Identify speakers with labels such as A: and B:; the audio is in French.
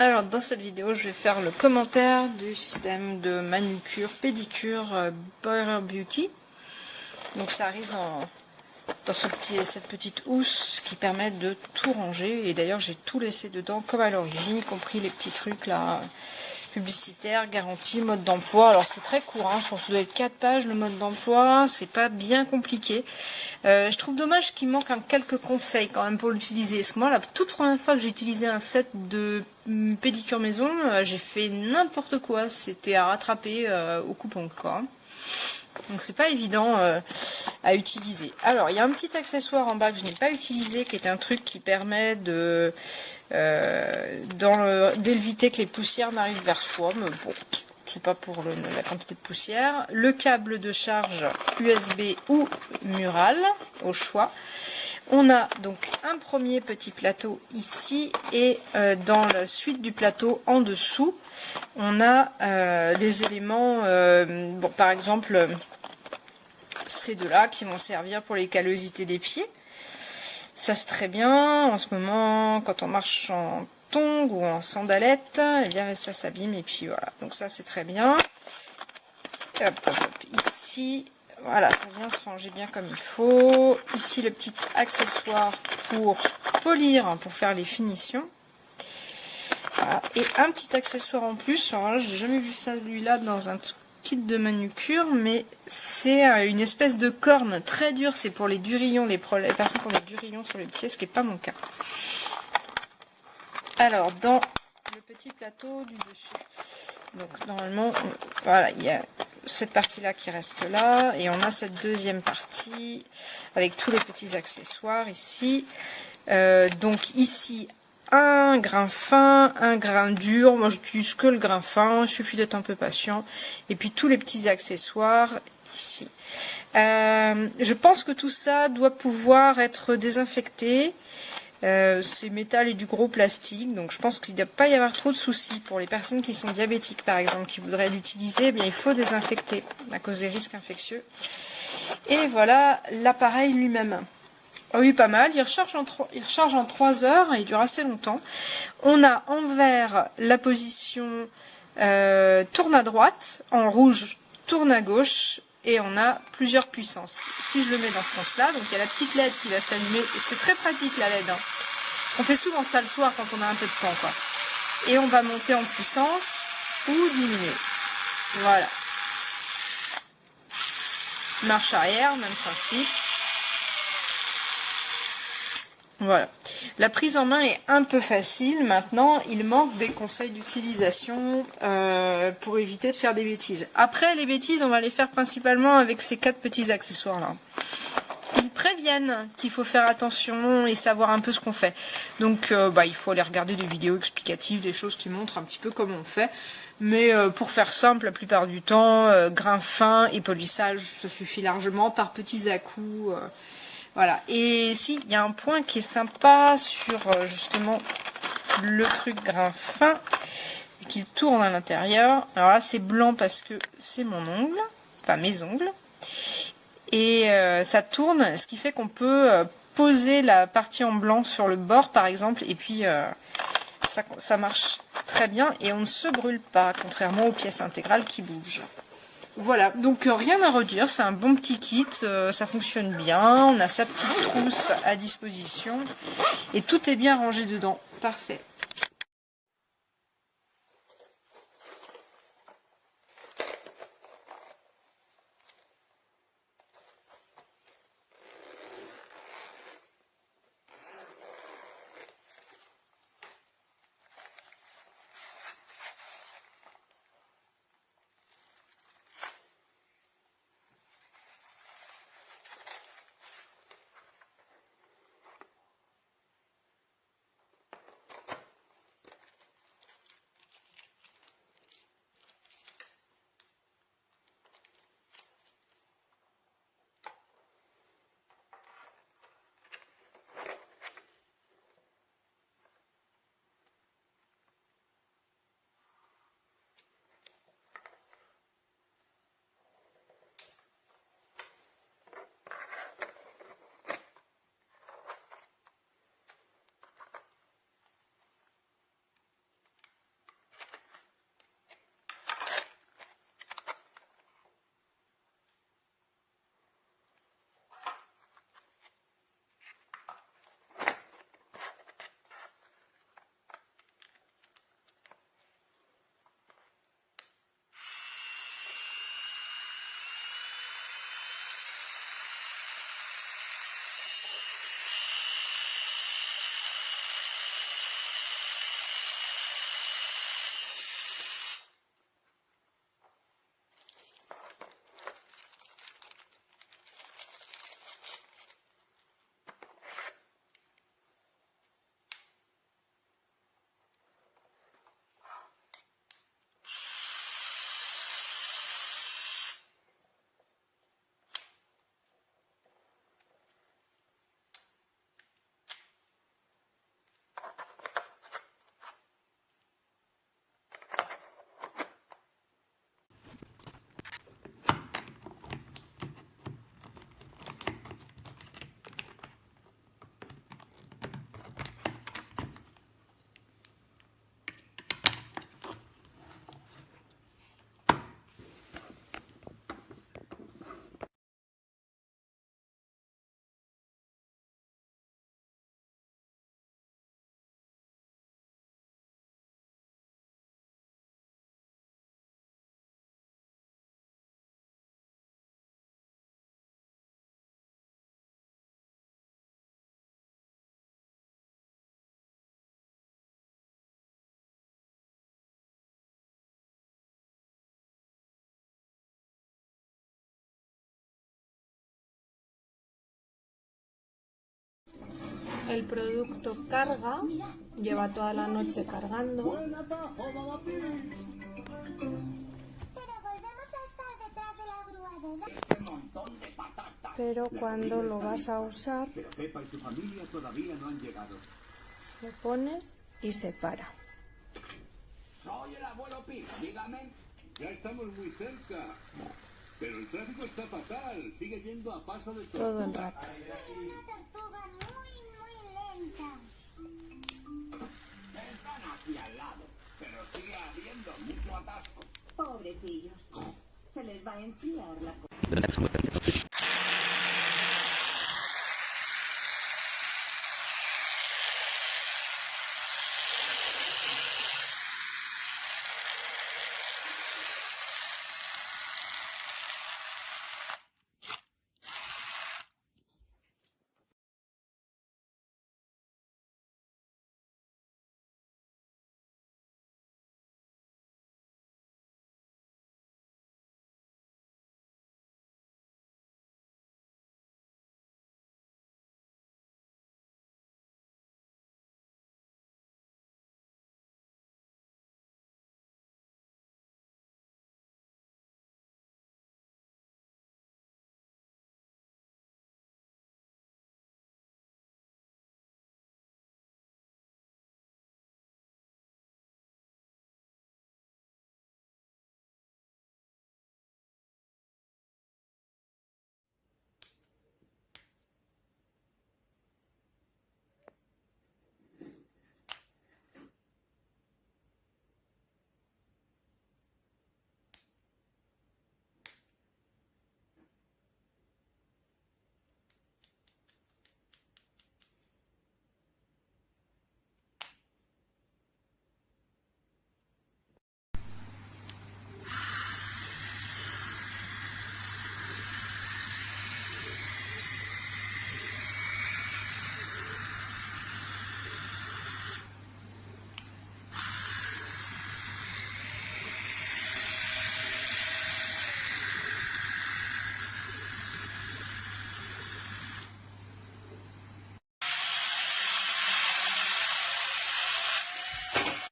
A: Alors dans cette vidéo je vais faire le commentaire du système de manucure pédicure Boirer Beauty. Donc ça arrive dans cette petite housse qui permet de tout ranger, et d'ailleurs j'ai tout laissé dedans comme à l'origine, y compris les petits trucs là publicitaires, garantie, mode d'emploi. Alors c'est très court, hein, je pense que ça doit être 4 pages le mode d'emploi, c'est pas bien compliqué. Je trouve dommage qu'il manque quelques conseils quand même pour l'utiliser. Parce que moi la toute première fois que j'ai utilisé un set de pédicure maison, j'ai fait n'importe quoi, c'était à rattraper au coupon quoi. Donc c'est pas évident à utiliser. Alors il y a un petit accessoire en bas que je n'ai pas utilisé, qui est un truc qui permet de d'éviter que les poussières n'arrivent vers soi. Mais bon, c'est pas pour la quantité de poussière. Le câble de charge USB ou mural au choix. On a donc un premier petit plateau ici, et dans la suite du plateau en dessous, on a les éléments, bon, par exemple ces deux-là qui vont servir pour les callosités des pieds. Ça c'est très bien, en ce moment quand on marche en tongs ou en sandalettes, et bien ça s'abîme, et puis voilà, donc ça c'est très bien. Hop, hop, hop, ici. Voilà, ça vient se ranger bien comme il faut. Ici, le petit accessoire pour polir, pour faire les finitions. Voilà. Et un petit accessoire en plus. Alors là, j'ai jamais vu celui-là dans un kit de manucure, mais c'est une espèce de corne très dure. C'est pour les durillons, les personnes qui ont des durillons sur les pieds, ce qui n'est pas mon cas. Alors, dans le petit plateau du dessus. Donc, normalement, voilà, il y a cette partie-là qui reste là, et on a cette deuxième partie avec tous les petits accessoires ici. Donc ici, un grain fin, un grain dur. Moi, j'utilise que le grain fin, il suffit d'être un peu patient. Et puis tous les petits accessoires ici. Je pense que tout ça doit pouvoir être désinfecté. C'est métal et du gros plastique, donc je pense qu'il ne doit pas y avoir trop de soucis. Pour les personnes qui sont diabétiques par exemple, qui voudraient l'utiliser, eh bien il faut désinfecter à cause des risques infectieux. Et voilà l'appareil lui-même. Oh oui, pas mal, il recharge en 3 heures et il dure assez longtemps. On a en vert la position tourne à droite, en rouge tourne à gauche, et on a plusieurs puissances. Si je le mets dans ce sens-là, donc il y a la petite LED qui va s'allumer, et c'est très pratique la LED. Hein. On fait souvent ça le soir quand on a un peu de temps, quoi. Et on va monter en puissance ou diminuer. Voilà. Marche arrière, même principe. Voilà. La prise en main est un peu facile. Maintenant, il manque des conseils d'utilisation pour éviter de faire des bêtises. Après, les bêtises, on va les faire principalement avec ces 4 petits accessoires-là. Ils préviennent qu'il faut faire attention et savoir un peu ce qu'on fait. Donc, il faut aller regarder des vidéos explicatives, des choses qui montrent un petit peu comment on fait. Mais pour faire simple, la plupart du temps, grain fin et polissage, ça suffit largement par petits à-coups. Voilà. Et si, il y a un point qui est sympa sur justement le truc grain fin, qu'il tourne à l'intérieur. Alors là, c'est blanc parce que c'est mon ongle, enfin mes ongles. Et ça tourne, ce qui fait qu'on peut poser la partie en blanc sur le bord par exemple, et puis ça marche très bien et on ne se brûle pas, contrairement aux pièces intégrales qui bougent. Voilà, donc rien à redire, c'est un bon petit kit, ça fonctionne bien, on a sa petite trousse à disposition et tout est bien rangé dedans, parfait. El producto carga, lleva toda la noche cargando. Pero cuando lo vas a usar, lo pones y se para.
B: Soy el abuelo Pi, dígame. Ya estamos muy cerca. Pero el tráfico está fatal. Sigue yendo a paso de tortuga.
A: Todo el rato.
C: Soy una tortuga muy lenta.
B: Están aquí al lado, pero sigue habiendo mucho atasco.
C: Pobrecillos. Se les va a enfriar la cosa.